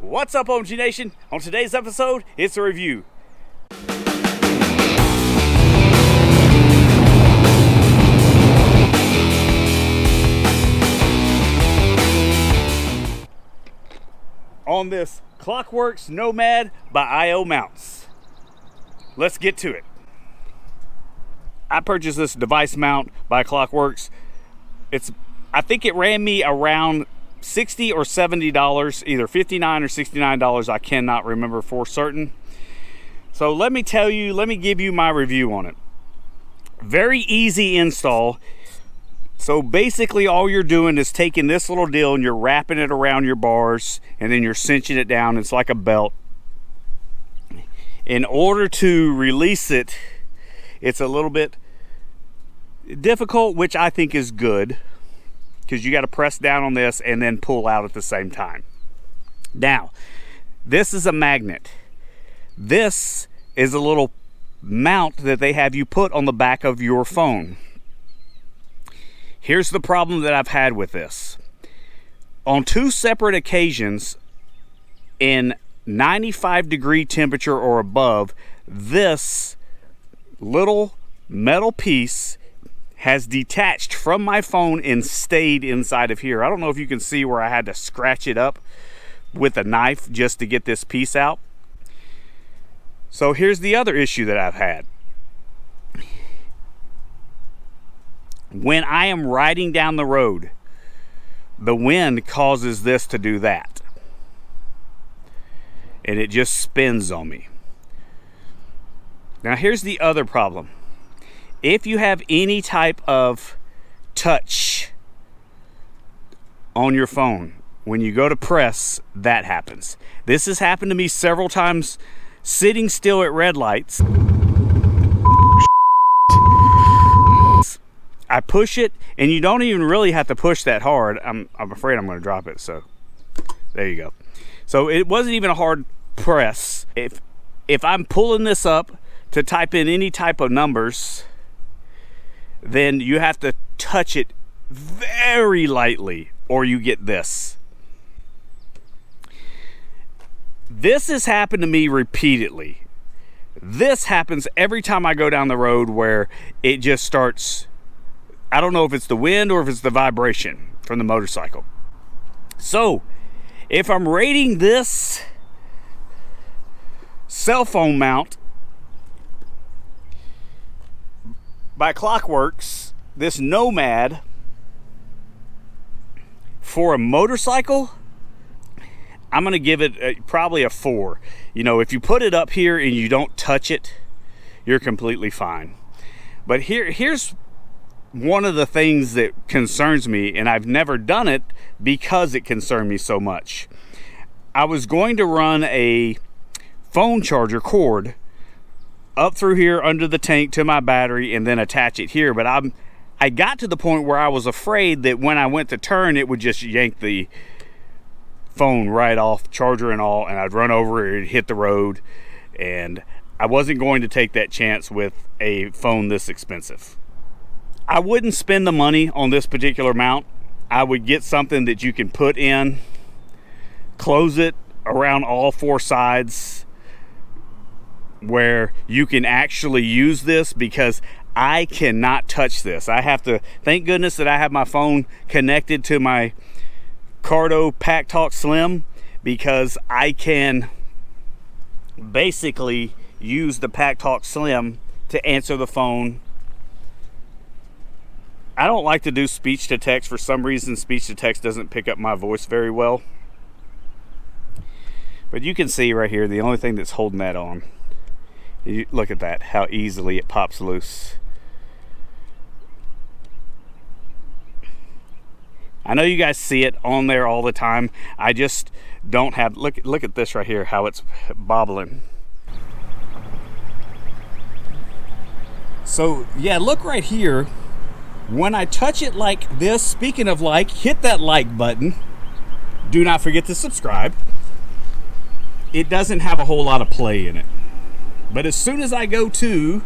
What's up, OMG Nation? On today's episode, it's a review. On this Klock Werks Nomad by ioMounts. Let's get to it. I purchased this device mount by Klock Werks. I think it ran me around $60 or $70, either $59 or $69. I cannot remember for certain. So let me give you my review on it. Very easy install. So basically all you're doing is taking this little deal and you're wrapping it around your bars and then you're cinching it down. It's like a belt. In order to release it, it's a little bit difficult, which I think is good, because you got to press down on this and then pull out at the same time. Now, this is a magnet. This is a little mount that they have you put on the back of your phone. Here's the problem that I've had with this. On two separate occasions, in 95-degree temperature or above, this little metal piece has detached from my phone and stayed inside of here. I don't know if you can see where I had to scratch it up with a knife just to get this piece out. So here's the other issue that I've had. When I am riding down the road, the wind causes this to do that. And it just spins on me. Now here's the other problem. If you have any type of touch on your phone, when you go to press, that happens. This has happened to me several times sitting still at red lights. I push it, and you don't even really have to push that hard. I'm afraid I'm going to drop it, so there you go. So it wasn't even a hard press. If I'm pulling this up to type in any type of numbers, then you have to touch it very lightly or you get this. This has happened to me repeatedly. This happens every time I go down the road where it just starts. I don't know if it's the wind or if it's the vibration from the motorcycle. So if I'm rating this cell phone mount by Klock Werks, this Nomad, for a motorcycle, I'm going to give it probably a 4. You know, if you put it up here and you don't touch it, you're completely fine. But here's one of the things that concerns me, and I've never done it because it concerned me so much. I was going to run a phone charger cord up through here under the tank to my battery and then attach it here, but I got to the point where I was afraid that when I went to turn, it would just yank the phone right off, charger and all, and I'd run over it, hit the road, and I wasn't going to take that chance with a phone this expensive. I wouldn't spend the money on this particular mount. I would get something that you can put in, close it around all 4 sides, where you can actually use this, because I cannot touch this. I have to, thank goodness that I have my phone connected to my Cardo Pack Talk Slim, because I can basically use the Pack Talk Slim to answer the phone. I don't like to do speech to text. For some reason, speech to text doesn't pick up my voice very well. But you can see right here, the only thing that's holding that on, you look at that, how easily it pops loose. I know you guys see it on there all the time. I just don't have, look at this right here, how it's bobbling. So yeah, look right here. When I touch it like this, speaking of like, hit that like button. Do not forget to subscribe. It doesn't have a whole lot of play in it. But as soon as I go to,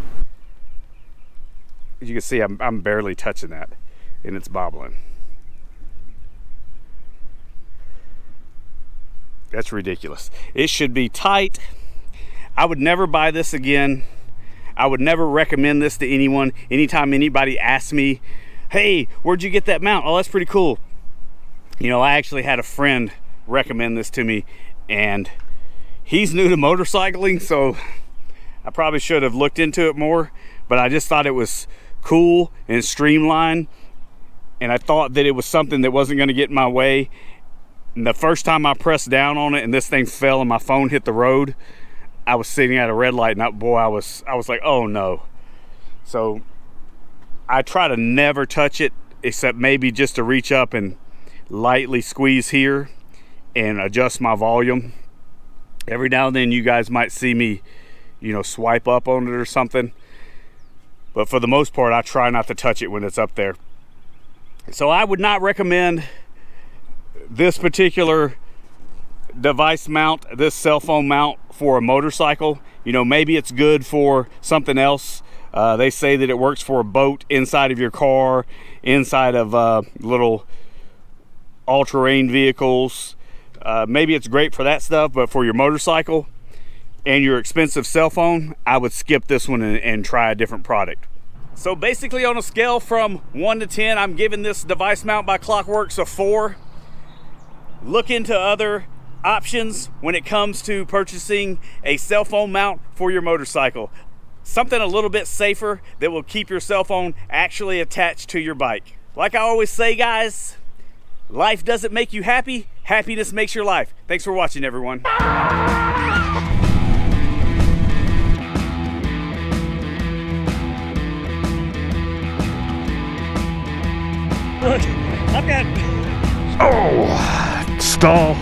as you can see, I'm barely touching that, and it's bobbling. That's ridiculous. It should be tight. I would never buy this again. I would never recommend this to anyone. Anytime anybody asks me, hey, where'd you get that mount? Oh, that's pretty cool. You know, I actually had a friend recommend this to me, and he's new to motorcycling, so I probably should have looked into it more, but I just thought it was cool and streamlined, and I thought that it was something that wasn't going to get in my way. And the first time I pressed down on it and this thing fell and my phone hit the road, I was sitting at a red light, and boy, I was like, oh no. So I try to never touch it, except maybe just to reach up and lightly squeeze here and adjust my volume. Every now and then you guys might see me, you know, swipe up on it or something, but for the most part I try not to touch it when it's up there. So I would not recommend this particular device mount, this cell phone mount, for a motorcycle. You know, maybe it's good for something else. They say that it works for a boat inside of your car, inside of little all-terrain vehicles. Maybe it's great for that stuff, but for your motorcycle and your expensive cell phone, I would skip this one and try a different product. So basically, on a scale from 1 to 10, I'm giving this device mount by Klock Werks a 4. Look into other options when it comes to purchasing a cell phone mount for your motorcycle. Something a little bit safer that will keep your cell phone actually attached to your bike. Like I always say, guys, life doesn't make you happy, happiness makes your life. Thanks for watching, everyone. Look, I've got... Oh, stall.